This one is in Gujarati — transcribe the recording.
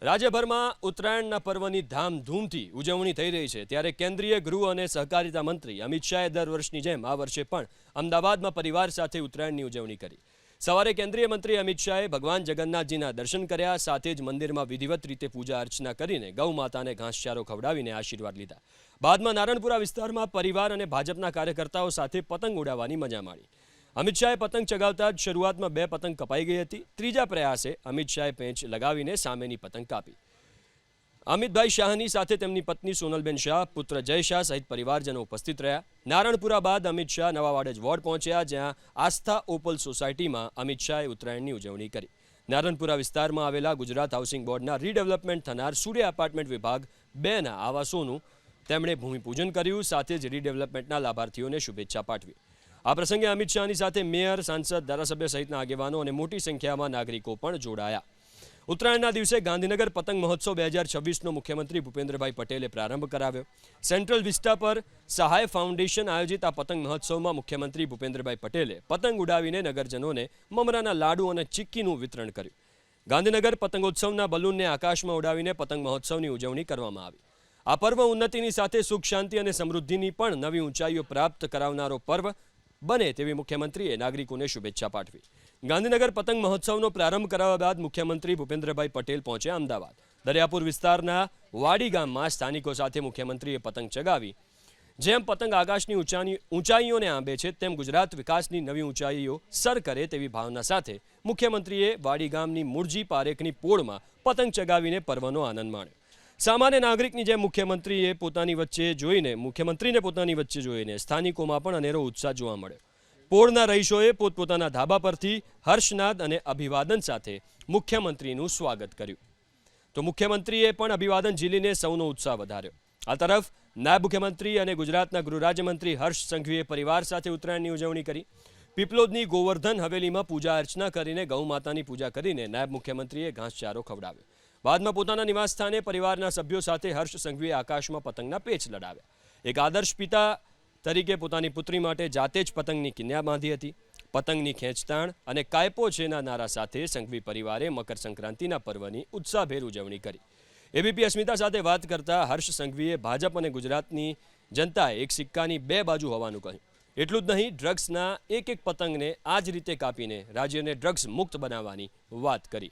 રાજ્યભરમાં ઉત્તરાયણના પર્વની ધામધૂમથી ઉજવણી થઈ રહી છે ત્યારે કેન્દ્રીય ગૃહ અને સહકારિતા મંત્રી અમિત શાહે દર વર્ષની જેમ આ વર્ષે પણ અમદાવાદમાં પરિવાર સાથે ઉત્તરાયણની ઉજવણી કરી। સવારે કેન્દ્રીય મંત્રી અમિત શાહે ભગવાન જગન્નાથજીના દર્શન કર્યા, સાથે જ મંદિરમાં વિધિવત રીતે પૂજા અર્ચના કરીને ગૌ માતાને ઘાસચારો ખવડાવીને આશીર્વાદ લીધા। બાદમાં નારણપુરા વિસ્તારમાં પરિવાર અને ભાજપના કાર્યકર્તાઓ સાથે પતંગ ઉડાવવાની મજા માણી। અમિત શાહે પતંગ ચગાવતા જ શરૂઆતમાં 2 પતંગ કપાઈ ગઈ હતી। ત્રીજા પ્રયાસે અમિત શાહે પેંચ લગાવીને સામેની પતંગ કાપી। અમિતભાઈ શાહની સાથે તેમની પત્ની સોનલબેન શાહ, પુત્ર જય શાહ સહિત પરિવારજનો ઉપસ્થિત રહ્યા। નારણપુરા બાદ અમિત શાહ નવાવાડજ વોર્ડ પહોંચ્યા, જ્યાં આસ્થા ઓપલ સોસાયટીમાં અમિત શાહે ઉત્તરાયણની ઉજવણી કરી। નારણપુરા વિસ્તારમાં આવેલા ગુજરાત હાઉસિંગ બોર્ડના રીડેવલપમેન્ટ થનાર સૂર્ય એપાર્ટમેન્ટ વિભાગ 2ના આવાસોનું તેમણે ભૂમિપૂજન કર્યું, સાથે જ રીડેવલપમેન્ટના લાભાર્થીઓને શુભેચ્છા પાઠવી। આ પ્રસંગે અમિત શાહની સાથે મેયર, સાંસદ, ધારાસભ્ય સહિતના આગેવાનો અને મોટી સંખ્યામાં નાગરિકો પણ જોડાયા। ઉત્તરાયણના દિવસે ગાંધીનગર પતંગ મહોત્સવ 2026નો મુખ્યમંત્રી ભૂપેન્દ્રભાઈ પટેલે પ્રારંભ કરાવ્યો। સેન્ટ્રલ વિસ્ટા પર સહાય ફાઉન્ડેશન આયોજિત આ પતંગ મહોત્સવમાં મુખ્યમંત્રી ભૂપેન્દ્રભાઈ પટેલે પતંગ ઉડાવીને નગરજનોને મમરાના લાડુ અને ચીક્કીનું વિતરણ કર્યું। ગાંધીનગર પતંગોત્સવના બલૂનને આકાશમાં ઉડાવીને પતંગ મહોત્સવની ઉજવણી કરવામાં આવી। આ પર્વ ઉન્નતિની સાથે સુખ, શાંતિ અને સમૃદ્ધિની પણ નવી ઊંચાઈઓ પ્રાપ્ત કરાવનારો પર્વ બને તેવી મુખ્યમંત્રીએ નાગરિકોને શુભેચ્છા પાઠવી। ગાંધીનગર પતંગ મહોત્સવનો પ્રારંભ કરાવ્યા બાદ મુખ્યમંત્રી ભૂપેન્દ્રભાઈ પટેલ પહોંચ્યા અમદાવાદ। દરિયાપુર વિસ્તારના વાડી ગામમાં સ્થાનિકો સાથે મુખ્યમંત્રીએ પતંગ ચગાવી। જેમ પતંગ આકાશની ઊંચાઈઓને આંબે છે, તેમ ગુજરાત વિકાસની નવી ઊંચાઈઓ સર કરે તેવી ભાવના સાથે મુખ્યમંત્રીએ વાડી ગામની મુરજી પારેખની પોળમાં પતંગ ચગાવીને પર્વનો આનંદ માણ્યો। સામાન્ય નાગરિકની જેમ મુખ્યમંત્રીને પોતાની વચ્ચે જોઈને સ્થાનિકોમાં પણ અનેરો ઉત્સાહ જોવા મળ્યો। પોળના રહીશોએ પોતપોતાના ધાબા પરથી હર્ષનાદ અને અભિવાદન સાથે મુખ્યમંત્રીનું સ્વાગત કર્યું, તો મુખ્યમંત્રીએ પણ અભિવાદન ઝીલીને સૌનો ઉત્સાહ વધાર્યો। આ તરફ નાયબ મુખ્યમંત્રી અને ગુજરાતના ગૃહ રાજ્યમંત્રી હર્ષ સંઘવીએ પરિવાર સાથે ઉત્તરાયણની ઉજવણી કરી। પીપલોદની ગોવર્ધન હવેલીમાં પૂજા અર્ચના કરીને ગૌ માતાની પૂજા કરીને નાયબ મુખ્યમંત્રીએ ઘાસચારો ખવડાવ્યો। બાદમાં પોતાના નિવાસસ્થાને પરિવારના સભ્યો સાથે હર્ષ સંઘવીએ આકાશમાં પતંગના પેચ લડાવ્યા। એક આદર્શ પિતા તરીકે પોતાની પુત્રી માટે જાતે જ પતંગની કિન્યા બાંધી હતી। પતંગની ખેંચતાણ અને કાયપો છેના નારા સાથે સંઘવી પરિવારે મકર સંક્રાંતિના પર્વની ઉત્સાહભેર ઉજવણી કરી। એબીપી અસ્મિતા સાથે વાત કરતા હર્ષ સંઘવીએ ભાજપ અને ગુજરાતની જનતાએ એક સિક્કાની 2 બાજુ હોવાનું કહ્યું। એટલું જ નહીં, ડ્રગ્સના એક પતંગને આ જ રીતે કાપીને રાજ્યને ડ્રગ્સ મુક્ત બનાવવાની વાત કરી।